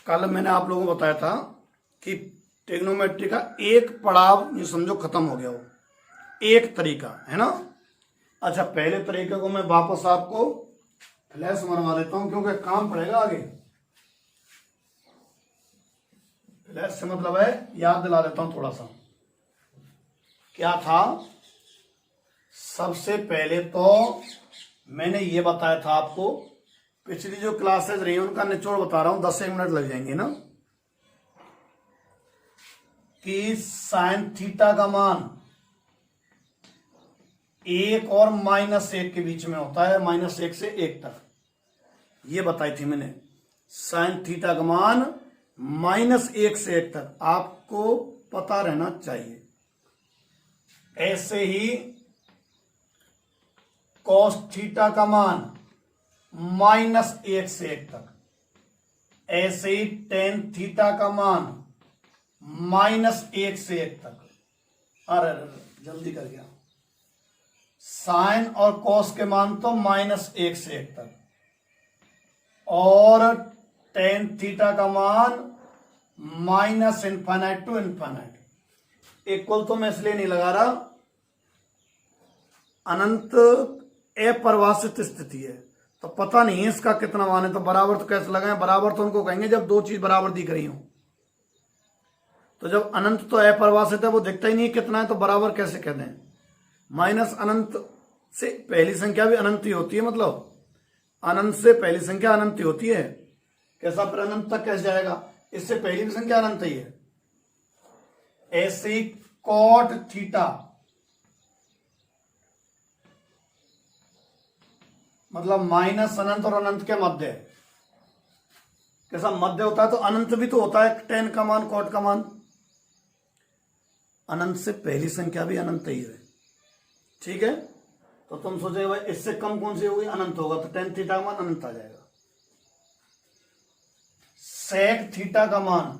कल मैंने आप लोगों को बताया था कि ट्रिग्नोमेट्री का एक पड़ाव ये समझो खत्म हो गया, वो एक तरीका है ना। अच्छा, पहले तरीके को मैं वापस आपको फ्लैश मरवा देता हूं क्योंकि काम पड़ेगा आगे। फ्लैश से मतलब है याद दिला देता हूं थोड़ा सा। क्या था, सबसे पहले तो मैंने ये बताया था आपको, पिछली जो क्लासेस रही उनका निचोड़ बता रहा हूं, 10 मिनट लग जाएंगे ना, कि साइन थीटा का मान 1 और -1 के बीच में होता है, -1 से 1 तक, ये बताई थी मैंने। साइन थीटा का मान -1 से 1 तक आपको पता रहना चाहिए। ऐसे ही कॉस थीटा का मान -1 से 1 तक, ऐसे ही टेन थीटा का मान -1 से 1 तक। अरे जल्दी कर गया। साइन और कॉस के मान तो -1 से 1 तक, और टेन थीटा का मान -∞ टू ∞। इक्वल तो मैं इसलिए नहीं लगा रहा, अनंत अपरिभाषित स्थिति है तो पता नहीं है इसका कितना मान है, तो बराबर तो कैसे लगाएं? बराबर तो उनको कहेंगे जब दो चीज बराबर दिख रही हो। तो जब अनंत तो अपरिभाषित है, वो दिखता ही नहीं कितना है, तो बराबर कैसे कहते हैं? माइनस अनंत से पहली संख्या भी अनंत ही होती है, मतलब अनंत से पहली संख्या अनंत ही होती है। कैसा फिर अनंत तक कैसे जाएगा? इससे पहली भी संख्या अनंत ही है। ऐसे ही कॉट थीटा मतलब माइनस अनंत और अनंत के मध्य। कैसा मध्य होता है? तो अनंत भी तो होता है, टेन का मान, कॉट का मान। अनंत से पहली संख्या भी अनंत ही है, ठीक है। तो तुम सोचोगे भाई इससे कम कौन सी होगी? अनंत होगा, तो टेन थीटा का मान अनंत आ जाएगा। सेक थीटा का मान,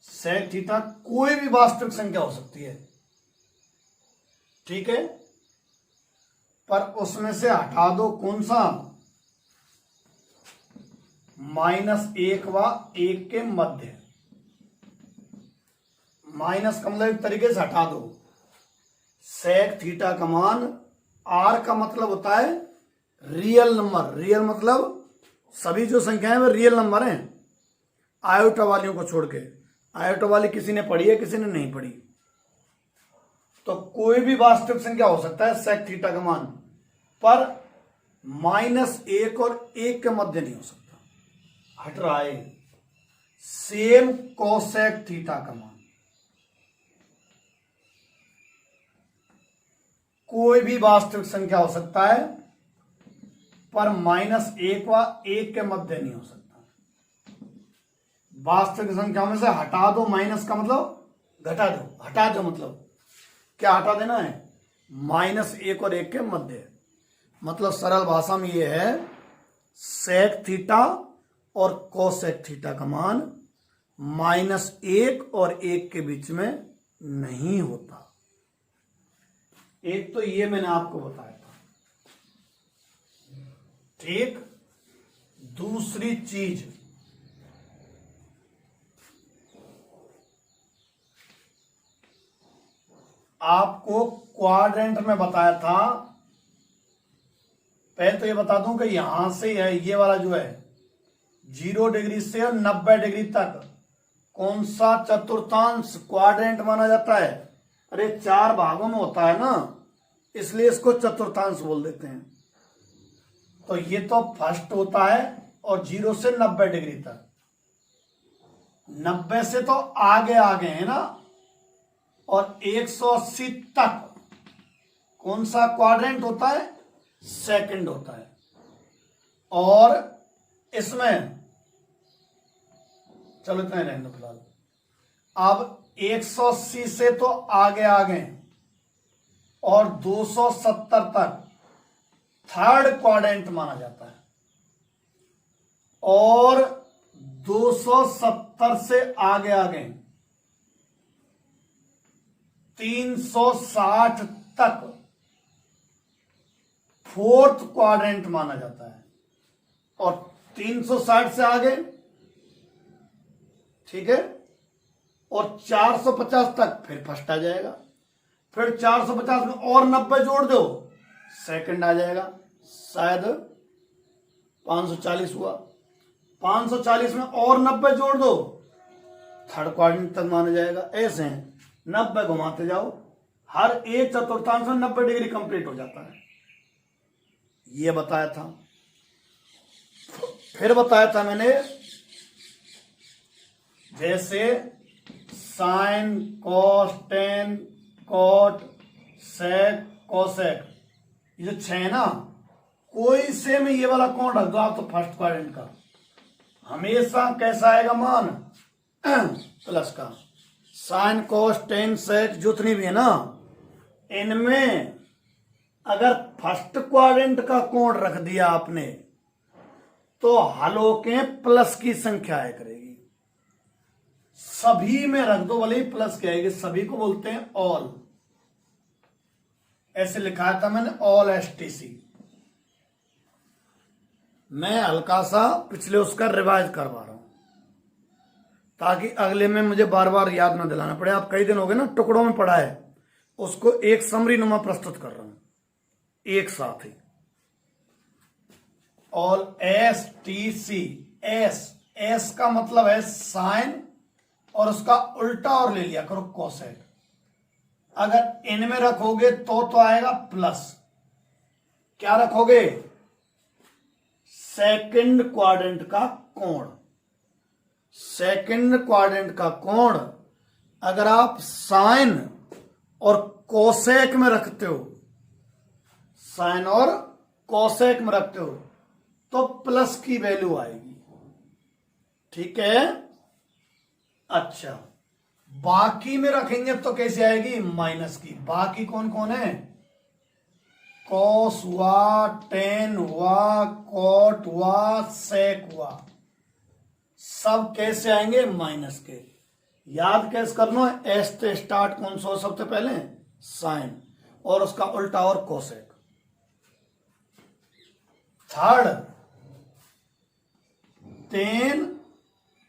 सेक थीटा कोई भी वास्तविक संख्या हो सकती है, ठीक है, पर उसमें से हटा दो कौन सा? -1 व 1 के मध्य। माइनस का मतलब एक तरीके से हटा दो। सेक थीटा का मान, आर का मतलब होता है रियल नंबर। रियल मतलब सभी जो संख्याएं वे रियल नंबर हैं, आयोटा वालियों को छोड़ के। आयोटा वाली किसी ने पढ़ी है, किसी ने नहीं पढ़ी। तो कोई भी वास्तविक संख्या हो सकता है सेक थीटा का मान, पर -1 और 1 के मध्य नहीं हो सकता, हट रहा है। सेम कोसेक थीटा का मान, कोई भी वास्तविक संख्या हो सकता है, पर -1 व 1 के मध्य नहीं हो सकता। वास्तविक संख्या में से हटा दो, माइनस का मतलब घटा दो, हटा दो मतलब क्या हटा देना है? -1 और 1 के मध्य। मतलब सरल भाषा में ये है, सेक थीटा और कोसेक थीटा का मान -1 और 1 के बीच में नहीं होता। एक तो ये मैंने आपको बताया था, ठीक। दूसरी चीज, आपको क्वाड्रेंट में बताया था। पहले तो ये बता दूं कि यहां से है ये वाला जो है 0 डिग्री से 90 डिग्री तक कौन सा चतुर्थांश क्वाड्रेंट माना जाता है? अरे 4 भागों में होता है ना, इसलिए इसको चतुर्थांश बोल देते हैं। तो ये तो फर्स्ट होता है, और 0 से 90 डिग्री तक। 90 से तो आगे आगे है ना, और 180 तक कौन सा क्वाड्रेंट होता है? सेकंड होता है। और इसमें चलो इतना ही रहने दो फिलहाल। अब 180 से तो आगे आगे और 270 तक थर्ड क्वाड्रेंट माना जाता है, और 270 से आगे आगे 360 तक फोर्थ क्वाड्रेंट माना जाता है। और 360 से आगे, ठीक है, और 450 तक फिर फर्स्ट आ जाएगा। फिर 450 में और 90 जोड़ दो, सेकंड आ जाएगा। शायद 540 हुआ। 540 में और 90 जोड़ दो, थर्ड क्वाड्रेंट तक माना जाएगा। ऐसे 90 घुमाते जाओ, हर एक चतुर्थांश में 90 डिग्री कंप्लीट हो जाता है। ये बताया था। फिर बताया था मैंने, जैसे साइन, कॉस, टेन, कॉट, सेक, कोसेक, ये जो 6 ना, कोई से में ये वाला कोण रख दो आप तो फर्स्ट क्वाड्रेंट का हमेशा कैसा आएगा मान प्लस का। साइन, कॉस, टेन, सेक जितनी भी है ना, इनमें अगर फर्स्ट क्वाड्रेंट का कोण रख दिया आपने तो हलों के प्लस की संख्या आया करेगी। सभी में रख दो भले ही प्लस की आएगी, सभी को बोलते हैं ऑल। ऐसे लिखा था मैंने, ऑल एसटीसी। मैं हल्का सा पिछले उसका रिवाइज करवा रहा हूं ताकि अगले में मुझे बार बार याद ना दिलाना पड़े। आप कई दिन हो गए ना टुकड़ों में पढ़ा है, उसको एक समरी नुमा प्रस्तुत कर रहा हूं एक साथ ही। All S T C. S का मतलब है साइन और उसका उल्टा और ले लिया करो कोसेक। अगर इनमें रखोगे तो आएगा प्लस। क्या रखोगे? सेकंड क्वाड्रेंट का कोण। सेकंड क्वाड्रेंट का कोण अगर आप साइन और कोसेक में रखते हो, साइन और कोसेक में रखते हो तो प्लस की वैल्यू आएगी। ठीक है। अच्छा, बाकी में रखेंगे तो कैसे आएगी? माइनस की। बाकी कौन कौन है? कॉस हुआ, टेन हुआ, कॉट हुआ, सेक हुआ, सब कैसे आएंगे? माइनस के। याद कैसे करना है? एस से स्टार्ट कौन सा हो सबसे पहले? साइन और उसका उल्टा और कोसेक। थर्ड टेन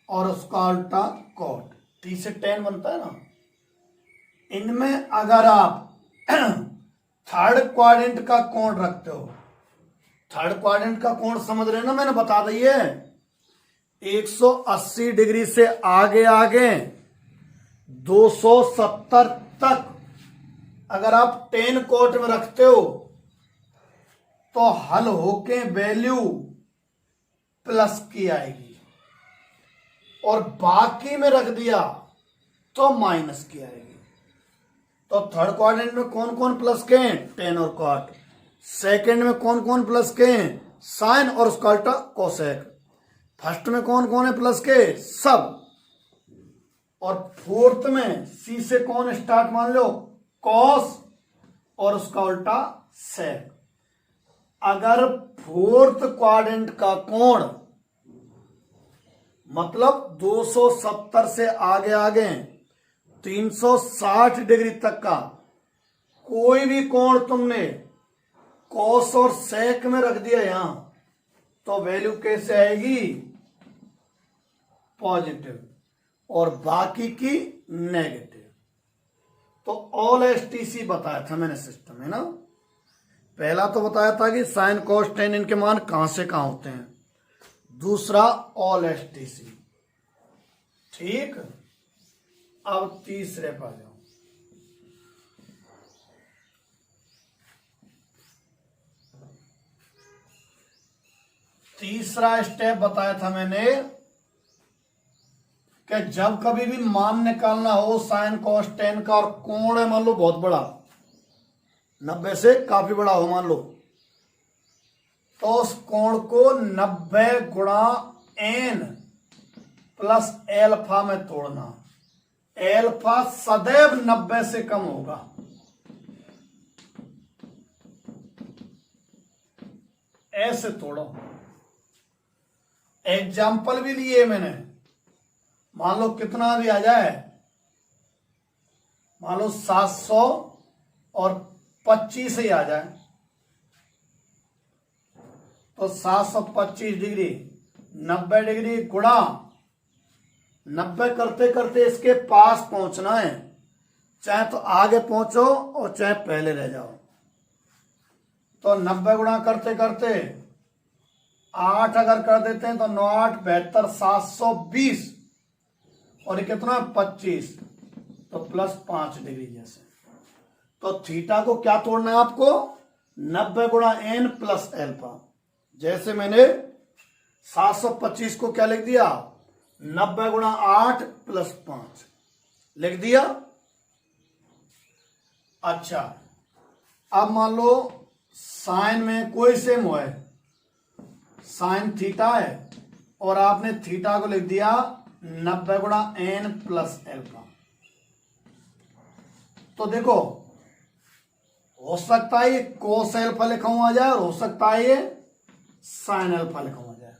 और उसका उल्टा कॉट। टी से टेन बनता है ना। इनमें अगर आप थर्ड क्वाड्रेंट का कोण रखते हो, थर्ड क्वाड्रेंट का कोण समझ रहे हैं ना, मैंने बता दी है 180 डिग्री से आगे आगे 270 तक अगर आप 10 कोट में रखते हो तो हल होके वैल्यू प्लस की आएगी, और बाकी में रख दिया तो माइनस की आएगी। तो थर्ड क्वाड्रेंट में कौन कौन प्लस के हैं? 10 और कॉट। सेकंड में कौन कौन प्लस के हैं? साइन और उसका उल्टा कोसेक। फर्स्ट में कौन कौन है प्लस के? सब। और फोर्थ में सी से कौन स्टार्ट मान लो? कॉस और उसका उल्टा सेक। अगर फोर्थ क्वाड्रेंट का कोण मतलब 270 से आगे आगे 360 डिग्री तक का कोई भी कोण तुमने कॉस और सेक में रख दिया यहां, तो वैल्यू कैसे आएगी? पॉजिटिव, और बाकी की नेगेटिव। तो ऑल एसटीसी बताया था मैंने सिस्टम, है ना। पहला तो बताया था कि साइन कॉस टेन इनके मान कहां से कहां होते हैं। दूसरा ऑल एसटीसी। ठीक। अब तीसरे पर जाओ। तीसरा स्टेप बताया था मैंने कि जब कभी भी मान निकालना हो साइन कॉस टेन का और कोण है मान लो बहुत बड़ा, 90 से काफी बड़ा हो मान लो, तो उस कोण को 90 गुणा एन प्लस एल्फा में तोड़ना। एल्फा सदैव 90 से कम होगा। ऐसे तोड़ो। एग्जाम्पल भी लिए मैंने। मान लो कितना भी आ जाए, मान लो 700 और 25 ही आ जाए, तो 725 डिग्री 90 डिग्री गुणा 90 करते करते इसके पास पहुंचना है, चाहे तो आगे पहुंचो और चाहे पहले रह जाओ। तो 90 गुणा करते करते 8 अगर कर देते हैं तो 9 8 72 720 और ये कितना 25 तो +5 डिग्री जैसे। तो थीटा को क्या तोड़ना है आपको 90 गुणा n प्लस एल्फा। जैसे मैंने 725 को क्या लिख दिया 90 गुणा 8 प्लस 5 लिख दिया। अच्छा अब मान लो साइन में कोई सेम हो है, साइन थीटा है और आपने थीटा को लिख दिया 90 गुणा n प्लस एल्फा। तो देखो हो सकता है ये कोस एल्फा लिखा हुआ आ जाए और हो सकता है ये साइन एल्फा लिखा हुआ आ जाए।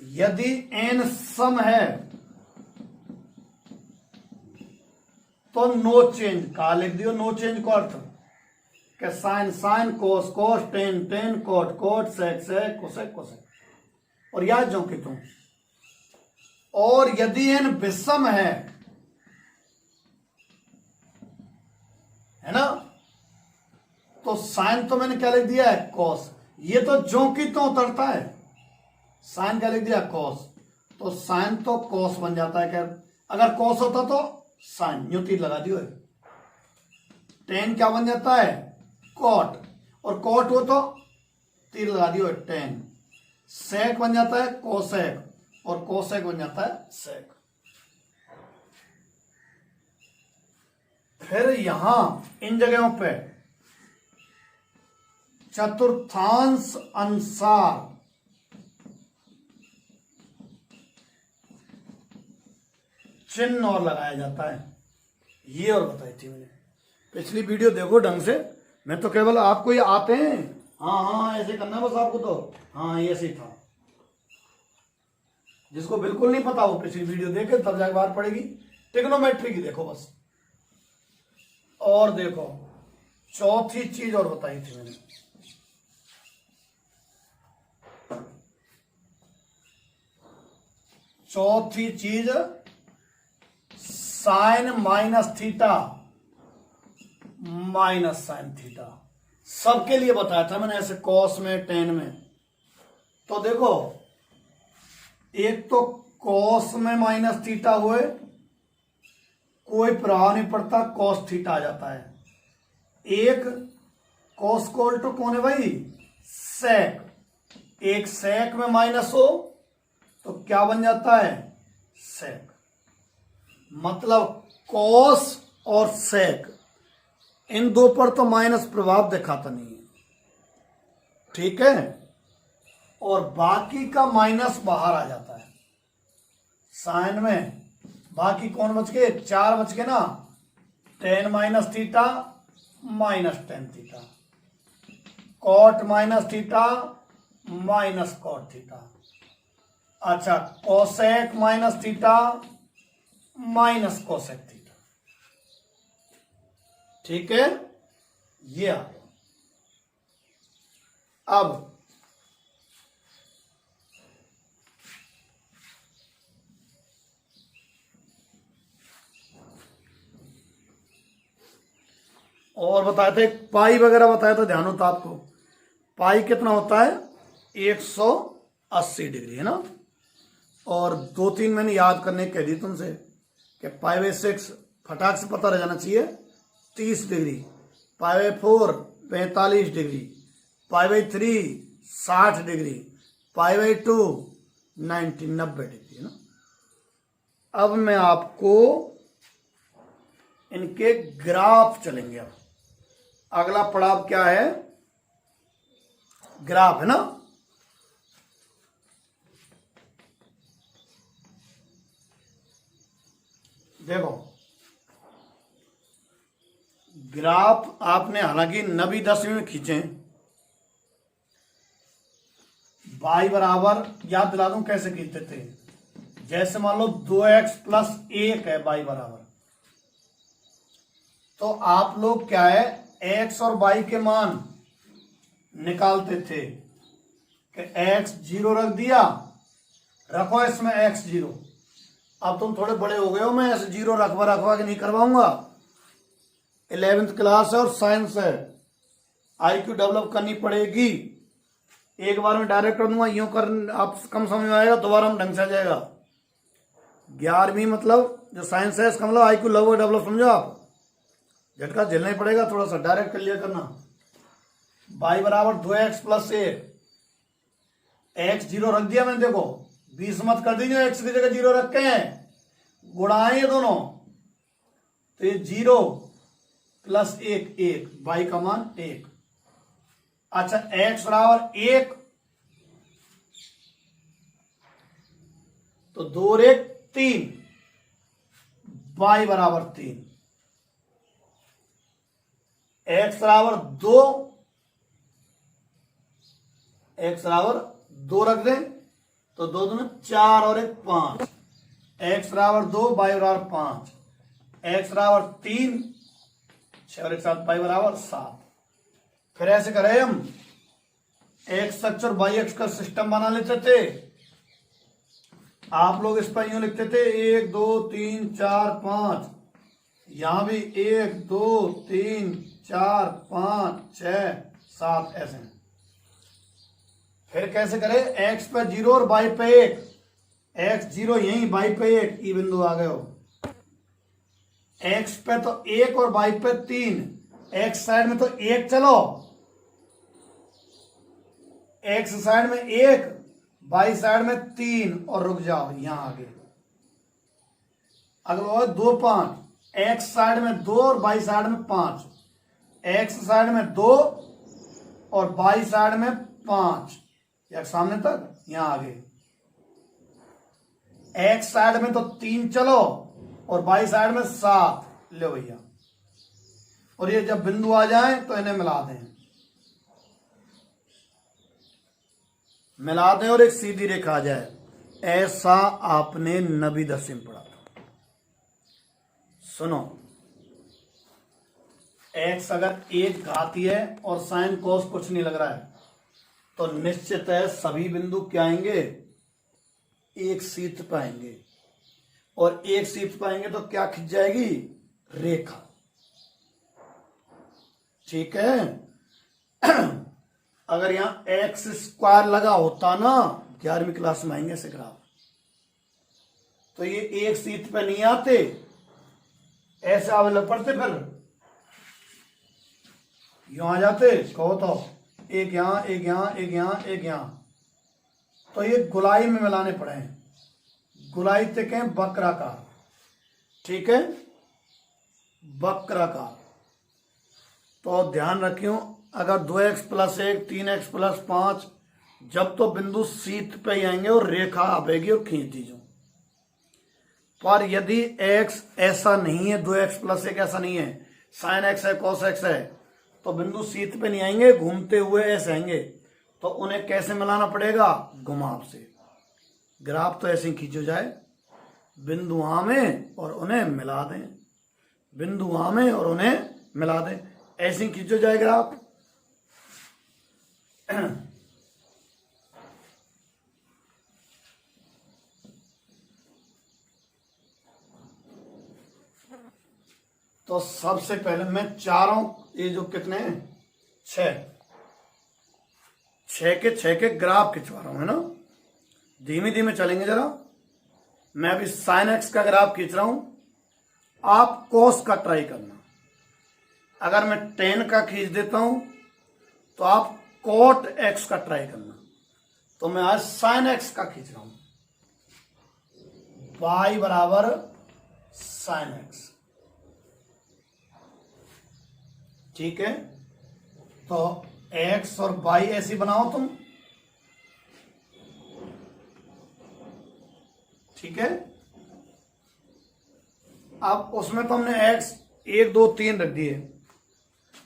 यदि n सम है तो नो चेंज का लिख दियो, नो चेंज को अर्थ कि sine sine cos cos tan tan cot cot sec sec cosec cosec और याद जो कि तुम। और यदि n विषम है ना, तो साइन तो मैंने क्या लिख दिया है कॉस, ये तो जो कि तो उतरता है, साइन क्या लिख दिया कॉस, तो साइन तो कॉस बन जाता है। क्या अगर कॉस होता तो साइन न्यू तीर लगा दियो। टेन क्या बन जाता है कॉट और कॉट हो तो तीर लगा दियो टेन। सेक बन जाता है कोसेक और कोसेक बन जाता है सेक। फिर यहां इन जगहों पे चतुर्थांश अनुसार चिन्ह और लगाया जाता है, ये और बताई थी मैंने पिछली वीडियो, देखो ढंग से। मैं तो केवल आपको ये आते हैं, हाँ हाँ ऐसे करना बस आपको, तो हाँ ये ऐसे था। जिसको बिल्कुल नहीं पता वो पिछली वीडियो देखे तब जाके बात पड़ेगी। ट्रिग्नोमेट्री की देखो बस। और देखो चौथी चीज और बताई थी मैंने, चौथी चीज sine minus theta minus sine theta, सबके लिए बताया था मैंने ऐसे कॉस में टेन में। तो देखो एक तो कॉस में माइनस थीटा हुए कोई प्रभाव नहीं पड़ता, कॉस थीटा आ जाता है। एक कॉस को उल्टो कौन है भाई सेक, एक सेक में माइनस हो तो क्या बन जाता है सेक। मतलब कॉस और सेक इन दो पर तो माइनस प्रभाव दिखाता नहीं है, ठीक है, और बाकी का माइनस बाहर आ जाता है। साइन में बाकी कौन बच गए, चार बच गए ना, tan minus theta minus tan theta, cot minus theta minus cot theta. अच्छा cosec minus theta minus cosec theta, ठीक है, ये आ गया। अब और बताए थे पाई वगैरह बताया था, ध्यान होता आपको। पाई कितना होता है 180 डिग्री, है ना। और दो तीन मैंने याद करने कह दी तुमसे कि पाई/6 फटाक से पता रह जाना चाहिए 30 डिग्री, पाई/4 45 डिग्री, पाई/3 60 डिग्री, पाई/2 90 डिग्री, है ना। अब मैं आपको इनके ग्राफ चलेंगे। अब अगला पड़ाव क्या है, ग्राफ, है ना। देखो ग्राफ आपने हालांकि 9वीं 10वीं में खींचे, y बराबर याद दिला दूं कैसे खींचते थे। जैसे मान लो 2x + 1 है y बराबर, तो आप लोग क्या है x और y के मान निकालते थे कि x 0 रख दिया, रखो इसमें x 0। अब तुम थोड़े बड़े हो गए हो, मैं ऐसे 0 रखवा के नहीं करवाऊंगा। 11th क्लास है और साइंस है, IQ डेवलप करनी पड़ेगी। एक बार में डायरेक्ट कर दूंगा, यूं कर आप कम समझ में आएगा, दोबारा हम ढंग से आ जाएगा। 11वीं मतलब जो साइंस है इसका मतलब IQ लगभग डेवलप समझो आप। झटका झेलना ही पड़ेगा, थोड़ा सा डायरेक्ट कर लिया करना। y बराबर 2x प्लस 1, x 0 रख दिया मैंने, देखो 20 मत कर दीजिए, x की जगह 0 रखे हैं, गुणाएं ये दोनों, तो ये 0 प्लस 1 1, y का मान 1। अच्छा x बराबर 1, तो 2 और 1 3, y बराबर 3। x बराबर 2, x बराबर 2 रख दें, तो 2 दूनी 4 और 1 5, x बराबर 2, y बराबर 5, x बराबर 3, 6 और 1 7, y बराबर 7। फिर ऐसे करें हम, एक्स अक्ष और वाई अक्ष का सिस्टम बना लेते थे। आप लोग इस पर यूं लिखते थे 1 2 3 4 5, यहां भी 1 2 3 4 5 6 7 ऐसे। फिर कैसे करें, एक्स पे 0 और वाई पे 1, एक्स 0 यहीं, वाई पे 1, ई बिंदु आ गए हो। एक्स पे तो 1 और वाई पे 3, एक्स साइड में तो 1 चलो, एक्स साइड में 1, वाई साइड में 3, और रुक जाओ यहां आगे। अगर 2 5, एक्स साइड में 2 और वाई साइड में 5, एक्स साइड में 2 और वाई साइड में 5, या सामने तक यहां आगे। एक्स साइड में तो 3 चलो और वाई साइड में 7, ले भैया। और ये जब बिंदु आ जाए तो इन्हें मिला दें, और एक सीधी रेखा आ जाए। ऐसा आपने नबी दसवीं में पढ़ा था। सुनो, एक्स अगर 1 घाती है और साइन कोस कुछ नहीं लग रहा है, तो निश्चित है सभी बिंदु क्या आएंगे, एक सीध पाएंगे, और एक सीध पाएंगे तो क्या खिंच जाएगी, रेखा। ठीक है। अगर यहां एक्स स्क्वायर लगा होता ना, 11वीं क्लास में आएंगे ऐसे ग्राफ, तो ये एक सीट पे नहीं आते, ऐसे आवे पड़ते, फिर यूं आ जाते। कहो तो एक यहां, एक यहां, एक यहां, एक यहां, तो ये गुलाई में मिलाने पड़े हैं। गुलाई ते कहें वक्राकार। ठीक है, वक्राकार। तो ध्यान रखियो, अगर 2x प्लस 1, 3x प्लस 5, जब तो बिंदु सीध पे ही आएंगे और रेखा आवेगी और खींच दीजिए। पर यदि x ऐसा नहीं है, 2x प्लस 1 ऐसा नहीं है, साइन x है, कॉस x है, तो बिंदु सीध पे नहीं आएंगे, घूमते हुए ऐसे आएंगे। तो उन्हें कैसे मिलाना पड़ेगा, घुमाव से। ग्राफ तो ऐसे ही खींचो जाए, बिंदु वहां में और उन्हें मिला दें, बिंदु वहां में और उन्हें मिला दें, ऐसे ही खींचो जाए ग्राफ। तो सबसे पहले मैं चारों, ये जो कितने हैं, 6 के ग्राफ खिंचवा रहा हूं, है ना। धीमे धीमे चलेंगे जरा। मैं अभी साइन एक्स का ग्राफ खींच रहा हूं, आप कोस का ट्राई करना। अगर मैं टेन का खींच देता हूं तो आप कोट एक्स का ट्राई करना। तो मैं आज साइन एक्स का खींच रहा हूं, y बराबर साइन एक्स। ठीक है, तो x और y ऐसी बनाओ तुम। ठीक है, अब उसमें तो हमने x 1 2 3 रख दिए।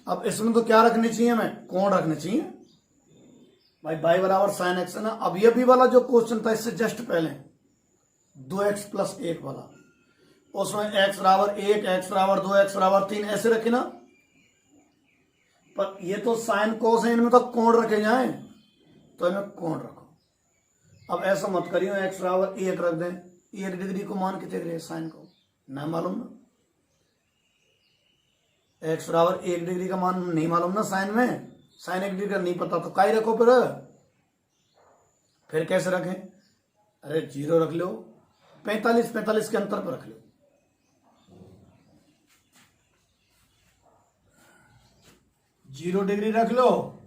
अब इसमें तो क्या रखनी चाहिए, मैं कोण रखने चाहिए भाई। y बराबर साइन एक्स है ना। अब ये भी वाला जो क्वेश्चन था इससे जस्ट पहले 2x प्लस 1 वाला, उसमें x बराबर 1, x बराबर 2, x बराबर 3 ऐसे रखे ना। पर ये तो साइन कोस है, इनमें तो कोण रखे जाए, तो इनमें कोण रखो। अब ऐसा मत करियो एक्स बराबर 1 रख दें, 1 डिग्री को मान कितने रहे साइन को ना मालूम ना, एक्स बराबर 1 डिग्री का मान नहीं मालूम ना साइन में, साइन 1 डिग्री का नहीं पता तो काई रखो फिर कैसे रखें? अरे 0 रख लो, 45 के अंतर पर रख लो। 0 डिग्री रख लो,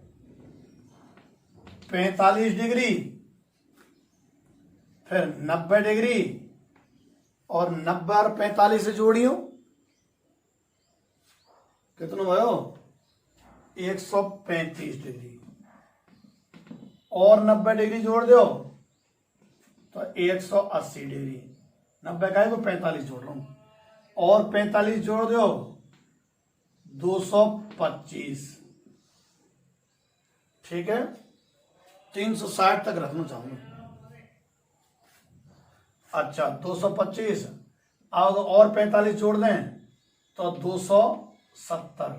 45 डिग्री, फिर 90 डिग्री, और 90 और 45 से जोड़ियो कितना भयो? 135 डिग्री, और 90 डिग्री जोड़ दो तो 180 डिग्री। 90 का है तो 45 जोड़ रहा हूं, और 45 जोड़ दो 225। ठीक है, 360 तक रखना चाहूंगा। अच्छा 225, अब और 45 जोड़ दें तो 270,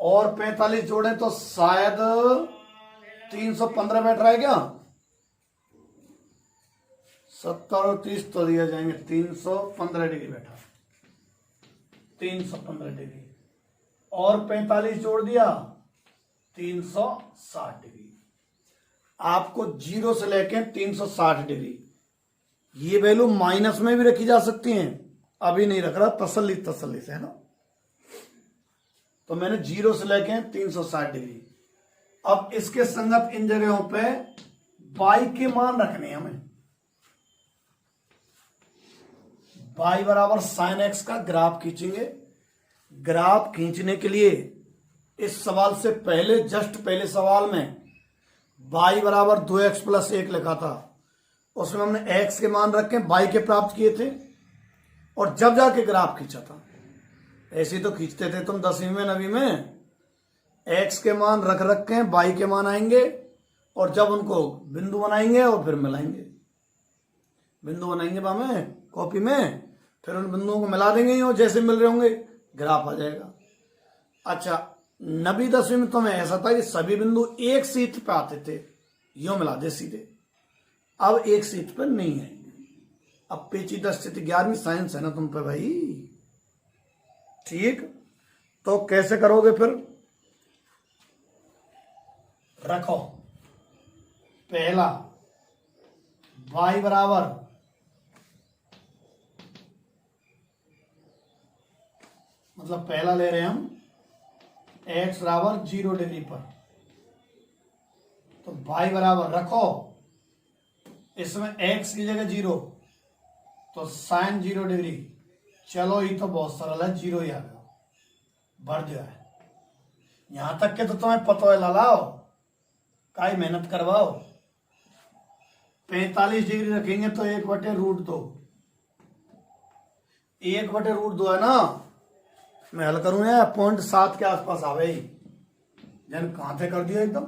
और 45 जोड़ें तो शायद 315 बैठ रहा है क्या? 70 और 30 तो दिया जाएंगे, 315 डिग्री बैठा, 315 डिग्री, और 45 जोड़ दिया 360 डिग्री। आपको 0 से लेके 360 डिग्री, ये वैल्यू माइनस में भी रखी जा सकती है, अभी नहीं रख रहा, तसल्ली से है ना। तो मैंने 0 से लेके 360 डिग्री। अब इसके संगत इन जगहों पे y के मान रखने हैं हमें। y बराबर साइन एक्स का ग्राफ खींचेंगे। ग्राफ खींचने के लिए इस सवाल से पहले, जस्ट पहले सवाल में y बराबर 2x प्लस 1 लिखा था, उसमें हमने x के मान रखे y के प्राप्त किए थे, और जब जाके ग्राफ खींचा था। ऐसे तो खींचते थे तुम 10वीं में 9वीं में, x के मान रख रखे हैं, y के मान आएंगे, और जब उनको बिंदु बनाएंगे और फिर मिलाएंगे, बिंदु बनाएंगे हमें कॉपी में, फिर उन बिंदुओं को मिला देंगे, और जैसे मिल रहे होंगे ग्राफ आ जाएगा। अच्छा 9वीं 10वीं में तो मैं ऐसा था कि सभी बिंदु एक सीट पे आते थे, यूं मिला दे सीधे। अब एक सीट पर नहीं है, अब पेचीदा स्थिति 11वीं साइंस है ना तुम पे भाई। ठीक, तो कैसे करोगे फिर? रखो पहला y बराबर मतलब पहला ले रहे हैं हम x बराबर 0 डिग्री पर, तो y बराबर रखो, इसमें x की जगह 0, तो साइन 0 डिग्री। चलो ये तो बहुत सरल है, 0 ही आ गया, बढ़ गया है। यहां तक के तो तुम्हें पता है, लालाओ काई मेहनत करवाओ। 45 डिग्री रखेंगे तो 1/√2, 1/√2 है ना। मैं हल करूं या 0.7 के आसपास आवे ही, जन कहां से कर दिया एकदम।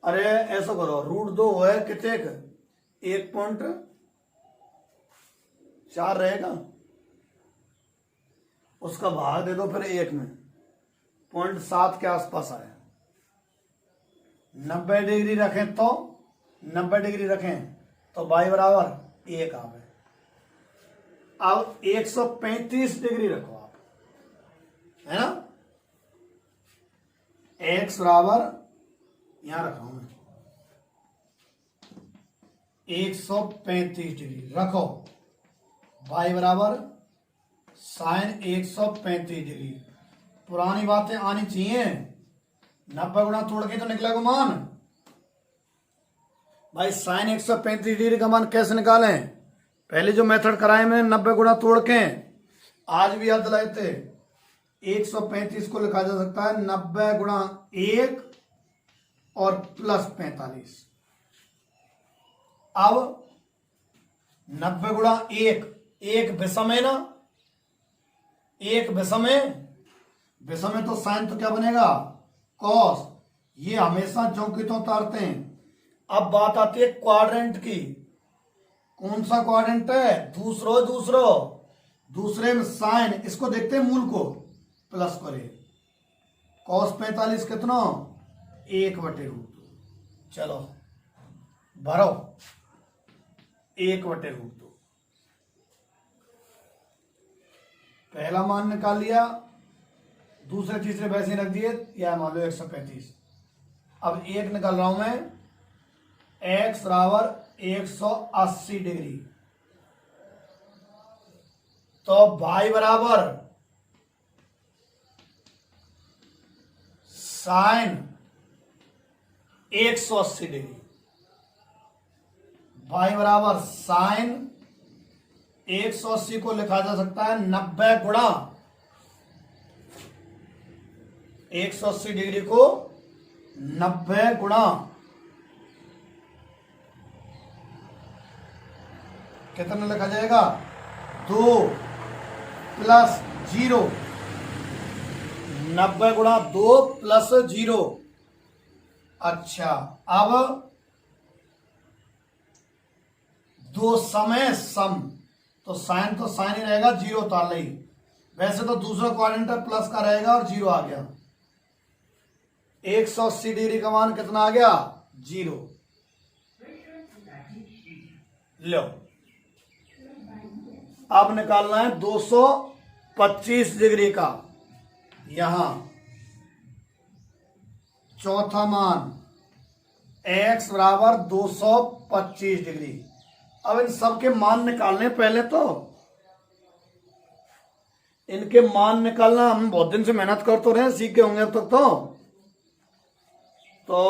अरे ऐसा करो, √2 है कितने, 1.4 रहेगा, उसका भाग दे दो फिर 1 में, 0.7 के आसपास आया। 90 डिग्री रखें तो 90 डिग्री रखें तो y बराबर 1 आवे। अब 135 डिग्री रखो आप, है ना। x बराबर यहां रखा हूं मैं 135 डिग्री रखो, y बराबर साइन 135 डिग्री। पुरानी बातें आनी चाहिए, 90 गुणा तोड़ के तो निकलेगा मान। भाई साइन 135 डिग्री का मान कैसे निकालें? पहले जो मेथड कराए मैंने 90 गुणा तोड़ के, आज भी याद दिलाए थे। 135 को लिखा जा सकता है 90 गुणा 1 और प्लस 45। अब 90 गुणा 1, 1 विषम है ना, 1 विषम है, विषम है तो साइन तो क्या बनेगा, कॉस। ये हमेशा चौकितों उतारते हैं। अब बात आती है क्वाड्रेंट की। कौन सा क्वाड्रेंट है? दूसरे में साइन, इसको देखते हैं मूल को, प्लस करे कॉस 45 कितना 1/√2। चलो भरो 1/√2। पहला मान निकाल लिया, दूसरे तीसरे वैसे रख दिए, या मान लो 135। अब एक निकाल रहा हूं मैं, x बराबर 180 डिग्री, तो y बराबर साइन 180 डिग्री, y बराबर साइन 180 को लिखा जा सकता है 90 गुणा 180 डिग्री को 90 गुणा कितना लिखा जाएगा 2 + 0, 90 गुणा 2 + 0। अच्छा, अब दो समय सम, तो साइन ही रहेगा, 0 उतार ली। वैसे तो दूसरा क्वाड्रेंट प्लस का रहेगा और 0 आ गया। 180 डिग्री का मान कितना आ गया 0। लो अब निकालना है 225 डिग्री का। यहां चौथा मान x बराबर 225 डिग्री। अब इन सबके मान निकालने, पहले तो इनके मान निकालना, हम बहुत दिन से मेहनत कर तो रहे, सीख के होंगे अब तक तो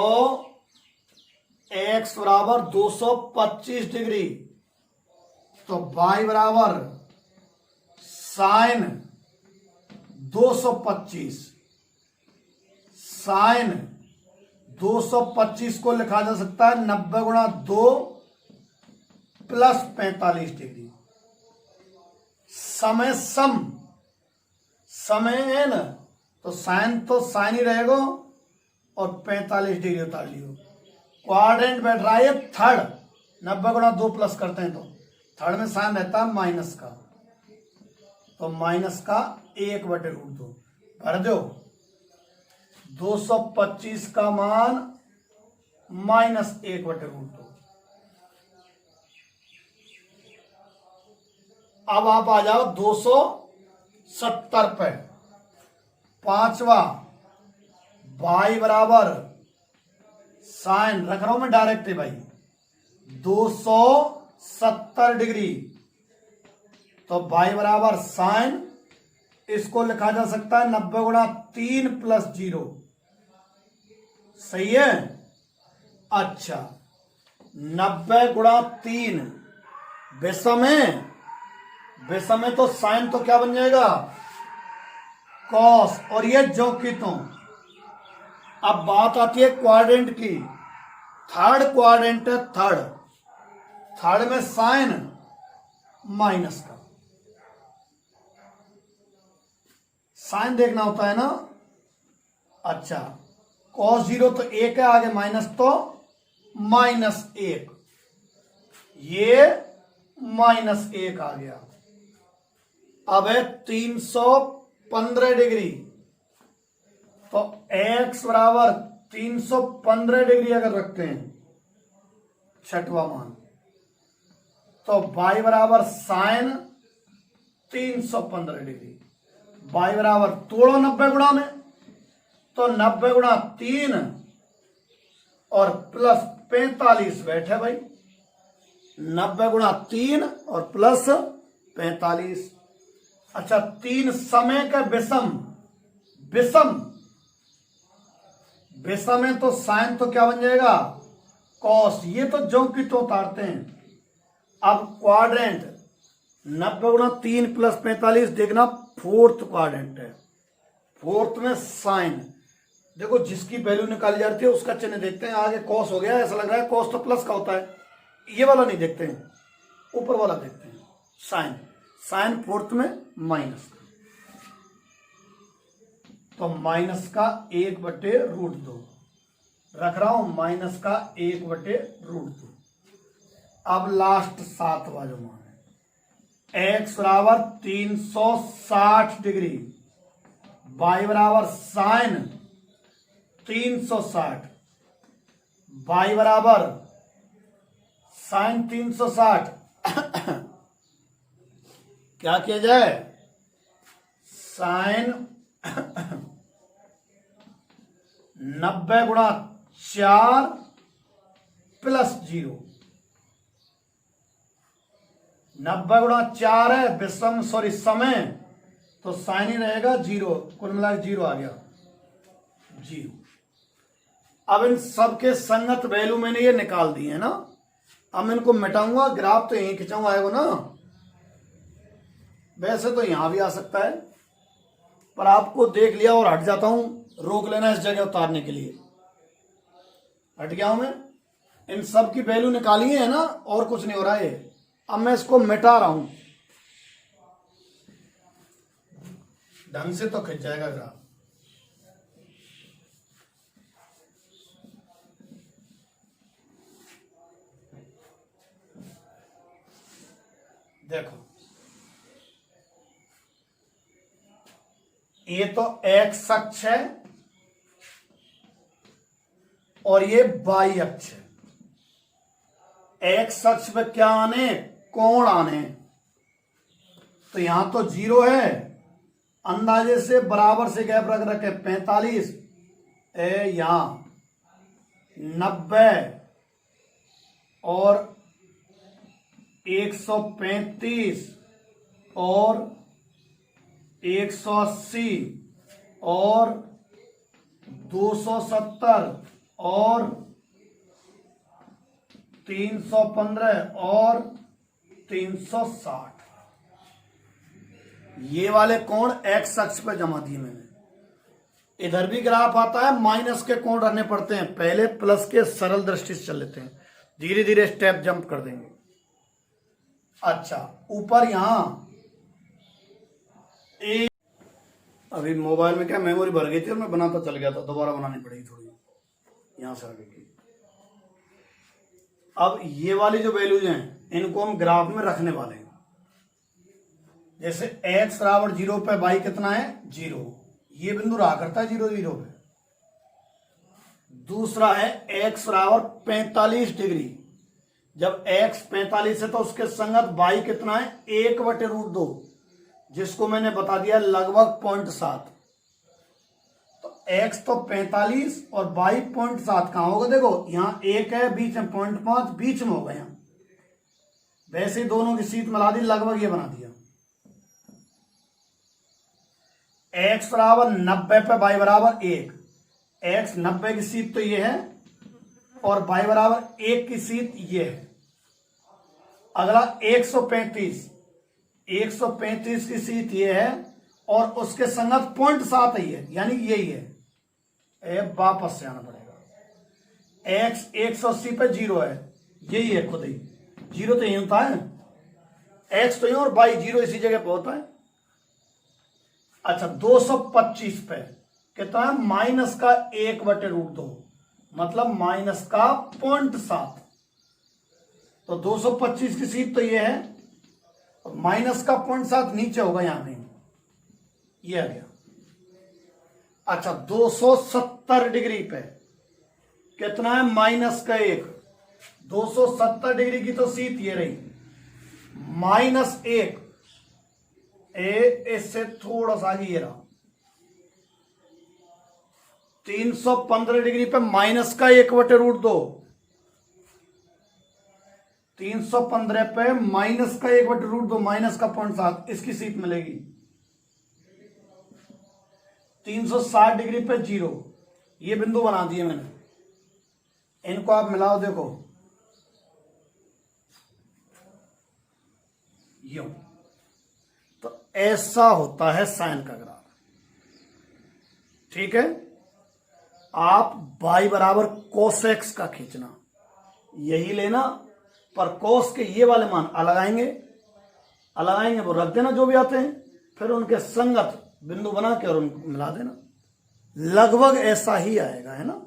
x बराबर 225 डिग्री, तो y बराबर साइन 225, साइन 225 को लिखा जा सकता है 90 गुणा 2 + 45 डिग्री। समय सम, समय है ना, तो साइन ही रहेगा और 45 डिग्री उतार लियो। क्वाड्रेंट बैठ रहा है थर्ड, 90 गुणा 2 प्लस करते हैं तो थर्ड में साइन रहता है माइनस का, तो माइनस का 1/√2 भर दो। 225 का मान -1/√2। अब आप आ जाओ 270 पे। पांचवा y बराबर साइन, रख रहा हूं मैं डायरेक्ट ही भाई, 270 डिग्री, तो y बराबर साइन, इसको लिखा जा सकता है 90 गुणा 3 + 0। सही है। अच्छा, 90 गुणा 3 विषम है तो साइन तो क्या बन जाएगा कॉस, और ये जो की तो। अब बात आती है क्वाड्रेंट की, थर्ड क्वाड्रेंट है, थर्ड में साइन माइनस का, साइन देखना होता है ना। अच्छा, cos 0 तो 1 है, आगे माइनस तो -1, ये -1 आ गया। अब है 315 डिग्री, तो x बराबर 315 डिग्री अगर रखते हैं छठवां मान, तो y बराबर साइन 315 डिग्री, y बराबर तोड़ो 90 गुणा में, तो 90 गुणा 3 और प्लस 45 बैठे भाई, 90 गुणा 3 और प्लस 45। अच्छा, 3 समय का विषम है तो साइन तो क्या बन जाएगा कॉस, ये तो जो की तो उतारते हैं। अब क्वाड्रेंट 90 गुणा 3 + 45, देखना फोर्थ क्वाड्रेंट है, फोर्थ में साइन, देखो जिसकी वैल्यू निकाली जाती है उसका चिन्ह देखते हैं। आगे कॉस हो गया, ऐसा लग रहा है कॉस तो प्लस का होता है, ये वाला नहीं देखते हैं, ऊपर वाला देखते हैं। साइन फोर्थ में माइनस का, तो माइनस का 1/√2 रख रहा हूं, माइनस का 1/√2। अब लास्ट सातवां जो मान है, x बराबर 360 डिग्री, y बराबर साइन 360, y बराबर साइन 360। क्या किया जाए, साइन 90 गुणा 4 प्लस 0। 90 गुणा 4 है विषम समय, तो साइन ही रहेगा 0, कुल मिला 0 आ गया 0। अब इन सबके संगत वैल्यू मैंने ये निकाल दिए है ना। अब मैं इनको मिटाऊंगा, ग्राफ तो यहीं खिंचाऊंगा आएगा ना। वैसे तो यहां भी आ सकता है, पर आपको देख लिया और हट जाता हूं, रोक लेना इस जगह उतारने के लिए। हट गया हूं मैं, इन सब की वैल्यू निकाली है ना, और कुछ नहीं हो रहा है। अब मैं इसको मिटा रहा हूं, ढंग से तो खिंच जाएगा ग्राफ। देखो ये तो एक्स अक्ष है और ये वाई अक्ष है। एक्स अक्ष पे क्या आने, कोण आने, तो यहां तो 0 है, अंदाजे से बराबर से गैप रख रखे 45, यहां 90 और 135 और 180 और 270 और 315 और 360। ये वाले कोण एक्स अक्ष पे जमा दिए मैंने। इधर भी ग्राफ आता है, माइनस के कोण रखने पड़ते हैं, पहले प्लस के सरल दृष्टि से चल लेते हैं, धीरे धीरे स्टेप जंप कर देंगे। अच्छा ऊपर यहां एक, अभी मोबाइल में क्या मेमोरी भर गई थी और मैं बनाता चल गया था, दोबारा बनानी पड़ेगी थोड़ी, यहां से आगे की। अब ये वाली जो वैल्यूज हैं इनको हम ग्राफ में रखने वाले हैं। जैसे x बराबर 0 पे y कितना है 0, ये बिंदु रहा करता है 0 0 पे। दूसरा है x बराबर 45 डिग्री, जब x 45 है तो उसके संगत y कितना है 1/√2, जिसको मैंने बता दिया लगभग 0.7। तो x तो 45 और y 0.7 कहां होगा, देखो यहां 1 है, बीच में 0.5 बीच में होगा यहां। वैसे ही दोनों की सीट मिला दी, लगभग ये बना दिया। x बराबर 90 पे y बराबर 1, x 90 की सीट तो ये है और y बराबर 1 की सीट ये है। अगला 135 की सीट ये है और उसके संगत 0.7 ही है, यानी यही है। वापस से आना पड़ेगा। x 180 पे 0 है, यही है खुद ही, 0 तो यही होता है, x तो यही और y 0 इसी जगह पे होता है। अच्छा 225 पे कितना है, माइनस का 1/√2, मतलब माइनस का 0.7। तो 225 की सीट तो ये है और माइनस का 0.7 नीचे होगा यहां पे, ये आ गया। अच्छा 270 डिग्री पे कितना है, माइनस का 1। 270 डिग्री की तो सीट ये रही, -1, इससे थोड़ा सा आगे ये रहा। 315 डिग्री पे माइनस का 1/√2, 315 पे माइनस का 1/√2, माइनस का 0.7, इसकी सीट मिलेगी। 360 डिग्री पे 0, ये बिंदु बना दिए मैंने, इनको आप मिलाओ, देखो यूं। तो ऐसा होता है साइन का ग्राफ, ठीक है। आप y बराबर cos x का खींचना, यही लेना, पर cos के ये वाले मान अलग आएंगे, वो रख देना जो भी आते हैं, फिर उनके संगत बिंदु बना के और उनको मिला देना। लगभग ऐसा ही आएगा, है ना।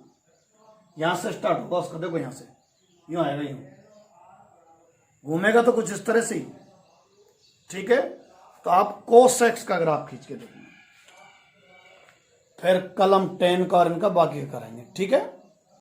यहां से स्टार्ट होगा उसका, देखो यहां से यूं आएगा, यूं घूमेगा तो कुछ इस तरह से ही, ठीक है। तो आप cos x का ग्राफ खींच के देखना, फिर कलम 10 का और इनका बाकी का करेंगे। ठीक है।